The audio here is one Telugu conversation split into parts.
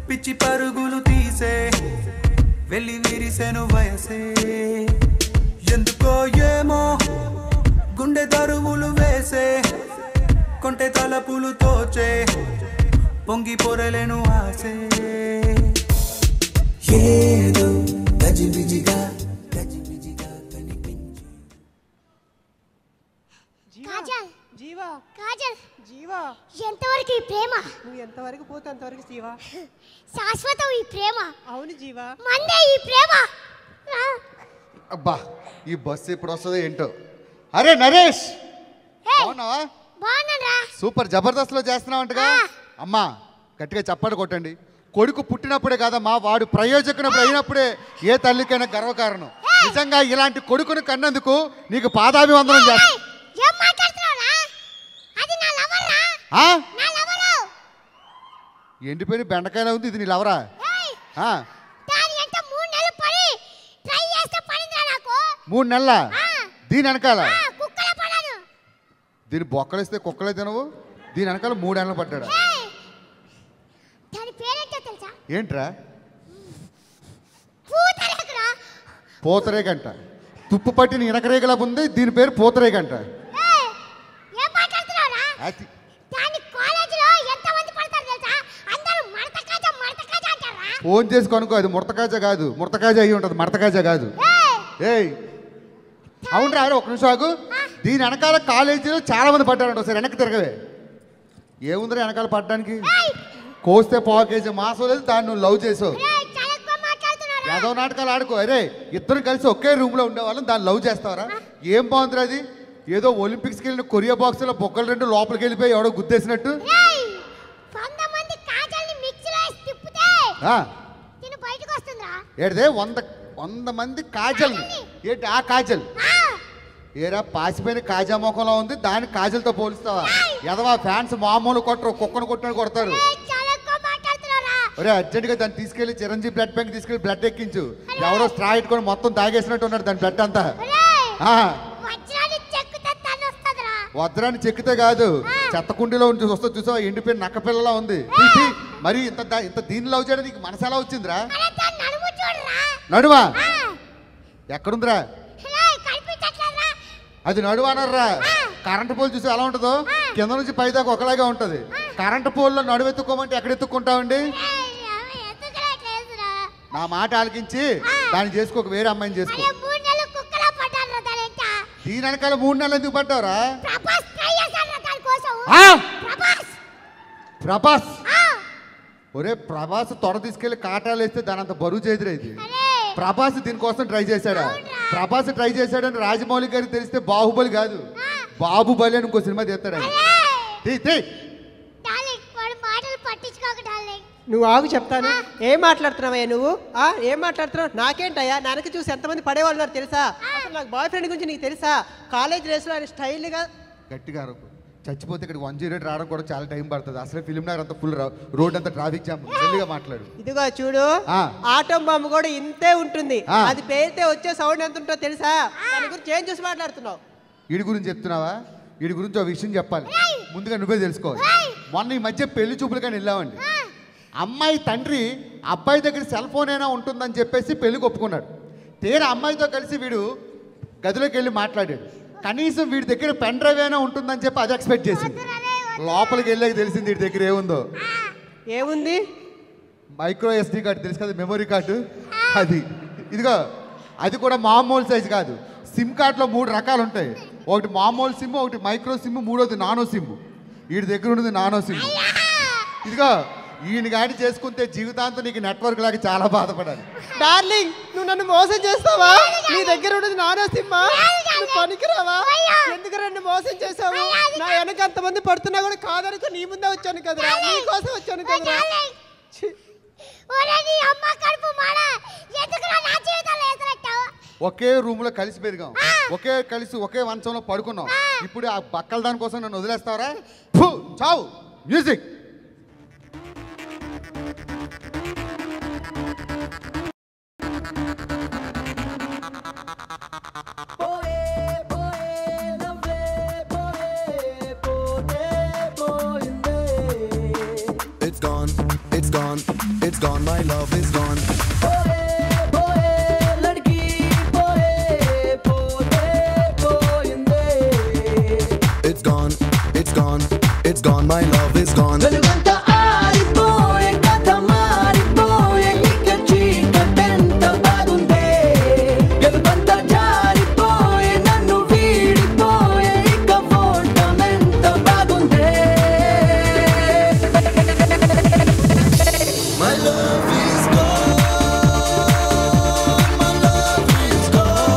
పిచ్చి పరుగులు తీసే వెళ్ళి విరిసెను వయసే ఎందుకో ఏమో గుండె దరువులు వేసే కొంటె తలపులు తోచే పొంగి పొరలేను ఆసే ఏదో గజిబిజిగా కనిపించి జీవా కాజల్ జీవా ఎంతవరకు ఈ ప్రేమ? నువ్వు ఎంతవరకు పోతే అంతవరకు జీవా. శాశ్వతం ఈ ప్రేమ. అవును జీవా, మందే ఈ ప్రేమ. అబ్బా ఈ బస్సు ఎప్పుడు వస్తుందో ఏంటో. అరే నరేష్, బాగున్నావా? బాగున్నారా? సూపర్, జబర్దస్త్లో చేస్తున్నావంటగా. అమ్మా గట్టిగా చప్పట్లు కొట్టండి. కొడుకు పుట్టినప్పుడే కాదమ్మా, వాడు ప్రయోజకునప్పుడు అయినప్పుడే ఏ తల్లికైనా గర్వకారణం. నిజంగా ఇలాంటి కొడుకును కన్నందుకు నీకు పాదాభివందనం చేస్తా. ఎండిపోయిన బెండకాయలా ఉంది, ఇది నీ లవరా? మూడు నెలల దీని వెనకాల దీని బొక్కలేస్తే కుక్కలే తినవు. దీని వెనకాల 3 నెలలు పడ్డాడు. ఏంట్రా? పూతరేగంట. తుప్పు పట్టిన ఇనకరేగలా ఉంది, దీని పేరు పూతరేగంట. ఫోన్ చేసి కనుకో, అది ముడతకాజ కాదు, ముడతకాజ అయ్యి ఉంటుంది, మడతకాజ కాదు. ఏయ్ అవునరా, ఒక నిమిషం ఆగు. దీని వెనకాల కాలేజీలో చాలా మంది పడ్డారంట. ఒకసారి వెనక్కి తిరగవే. ఏముందిరా వెనకాల పడ్డానికి? కోస్తే పావు కేజీ మాసం లేదు, దాన్ని నువ్వు లవ్ చేసావు. ఏదో నాటకాలు ఆడుకో. అరే ఇద్దరు కలిసి ఒకే రూమ్లో ఉండేవాళ్ళం, దాన్ని లవ్ చేస్తావరా? ఏం బాగుందిరా అది? ఏదో ఒలింపిక్స్కి వెళ్ళిన కొరియా బాక్స్లో బొక్కలు 2 లోపలికి వెళ్ళిపోయి ఎవడో గుద్దేసినట్టు. ఏడిదే 100 మంది కాజల్. ఏంటి ఆ కాజల్? ఏరా పాసిపోయిన కాజా మొఖంలో ఉంది, దాన్ని కాజల్తో పోలుస్తావా? ఎదవా ఫ్యాన్స్ మామూలు కొట్టరు, కుక్కను కొట్టిన కొడతారు. ఒరే అర్జెంట్గా దాన్ని తీసుకెళ్లి చిరంజీవి బ్లడ్ బ్యాంక్ తీసుకెళ్లి బ్లడ్ ఎక్కించు. ఎవరో స్ట్రా ఇట్టుకొని మొత్తం తాగేసినట్టు ఉన్నాడు దాని బ్లడ్ అంతా. వజ్రాన్ని చెక్కితే కాదు, చెత్తకుండీలో ఉంచి వస్తా చూసావా, ఎండిపోయిన నక్క పిల్లలా ఉంది. మరి ఇంత దీన్ని లవ్ చేయడం నీకు మనసు ఎలా వచ్చిందిరా? నడువా ఎక్కడుందిరా? అది నడువనర్రా. కరెంటు పోల్ చూసి ఎలా ఉంటుందో, కింద నుంచి పై దాకా ఒకలాగా ఉంటుంది. కరెంటు పోల్లో నడువు ఎత్తుకోమంటే ఎక్కడ ఎత్తుక్కుంటావండి? నా మాట ఆలకించి దాన్ని చేసుకోక, వేరే అమ్మాయిని చేసుకో. దీని వెనకాల 3 నెలలు ఎందుకు పడ్డావురా? ప్రభాస్? ఒరే ప్రభాస్ తొడ తీసుకెళ్లి కాటాలు వేస్తే దాని అంత బరువు చేదిరా ఇది. ప్రభాస్ దీనికోసం ట్రై చేశాడా? ప్రభాస్ ట్రై చేశాడని రాజమౌళి గారికి తెలిస్తే బాహుబలి కాదు, బాబుబలి అని ఇంకో సినిమా తీస్తాడు. నువ్వు ఆగు చెప్తాను. ఏం మాట్లాడుతున్నావయ్యా నువ్వు? ఏం మాట్లాడుతున్నావు? నాకేంటయ్యా, నాన్నకి చూసి ఎంతమంది పడేవాళ్ళు తెలుసా? అసలు నాకు బాయ్ ఫ్రెండ్ గురించి నీకు తెలుసా? కాలేజ్ రేస్లో ఆయన స్టైల్గా గట్టిగా చచ్చిపోతే ఇక్కడ 108 రావడం కూడా చాలా టైం పడుతుంది. అసలు ఫిల్మ్ నగర్ అంతా ఫుల్ రోడ్ అంతా ట్రాఫిక్ జామ్. మెల్లిగా మాట్లాడు. ఇదిగో చూడు, ఆటం బాంబు కూడా ఇంతే ఉంటుంది. అది పేరితే వచ్చే సౌండ్ ఎంత ఉంటుందో తెలుసా? దాని గురించి ఏం చూసి మాట్లాడుతున్నావు? వీడి గురించి చెప్తున్నావా? వీడి గురించి ఒక విషయం చెప్పాలి, ముందుగా నువ్వే తెలుసుకోవాలి. మొన్న ఈ మధ్య పెళ్లి చూపులు కానీ వెళ్ళామండి. అమ్మాయి తండ్రి అబ్బాయి దగ్గర సెల్ ఫోన్ అయినా ఉంటుందని చెప్పేసి పెళ్లికి ఒప్పుకున్నాడు. తీరా అమ్మాయితో కలిసి వీడు గదిలోకి వెళ్ళి మాట్లాడాడు. కనీసం వీడి దగ్గర పెన్ డ్రైవ్ అయినా ఉంటుందని చెప్పి అది ఎక్స్పెక్ట్ చేసింది. లోపలికి వెళ్ళాక తెలిసింది వీడి దగ్గర ఏముందో. ఏముంది? మైక్రో SD కార్డు తెలుసు కదా, మెమొరీ కార్డు. అది ఇదిగో, అది కూడా మామూలు సైజు కాదు. సిమ్ కార్డులో 3 రకాలు ఉంటాయి. ఒకటి మామూలు సిమ్, ఒకటి మైక్రో సిమ్, మూడోది నానో సిమ్. వీడి దగ్గర ఉన్నది నానో సిమ్. ఇదిగో ఈయన గాడి చేసుకుంటే జీవితాంతం నీకు నెట్వర్క్ లాగా చాలా బాధపడాలి. డార్లింగ్, నువ్వు నన్ను మోసం చేస్తావా? నీ దగ్గర ఉన్నది నానో సిమ్. నువ్వు పనికిరావా? ఎందుకు రెండు మోసం చేసావు? నా వెనక అంతమంది పడుతున్నా కూడా కాదనుకో నీ ముందే వచ్చాను కదరా, నీ కోసం వచ్చాను కదరా. ఛీ. ఒకే రూమ్ లో కలిసి పెరిగాం, ఒకే మంచంలో పడుకున్నాం. ఇప్పుడు ఆ బక్కల దానికోసం నన్ను వదిలేస్తావరా? ఫు, చావు. Music. It's gone, it's gone, it's gone, my love is gone. It's gone, it's gone, it's gone, my love is gone. My love is gone, my love is gone,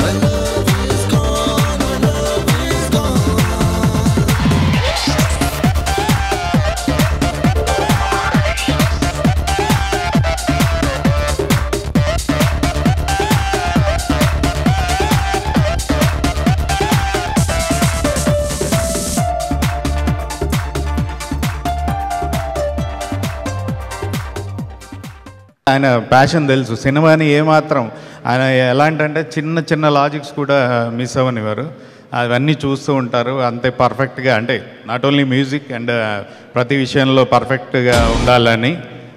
my love is gone, my love is gone. ఆయన ప్యాషన్ తెలుసు. సినిమాని ఏమాత్రం ఆయన ఎలాంటి అంటే చిన్న చిన్న లాజిక్స్ కూడా మిస్ అవ్వనివారు. అవన్నీ చూస్తూ ఉంటారు. అంతే పర్ఫెక్ట్గా, అంటే నాట్ ఓన్లీ మ్యూజిక్ అండ్ ప్రతి విషయంలో పర్ఫెక్ట్గా ఉండాలని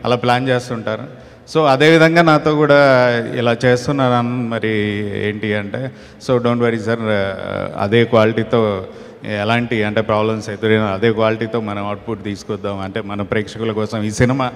అలా ప్లాన్ చేస్తుంటారు. సో అదేవిధంగా నాతో కూడా ఇలా చేస్తున్నాను. మరి ఏంటి అంటే, సో డోంట్ వరీ సార్, అదే క్వాలిటీతో ఎలాంటి అంటే ప్రాబ్లమ్స్ ఎదురైనా అదే క్వాలిటీతో మనం అవుట్పుట్ తీసుకొద్దాం, అంటే మన ప్రేక్షకుల కోసం ఈ సినిమా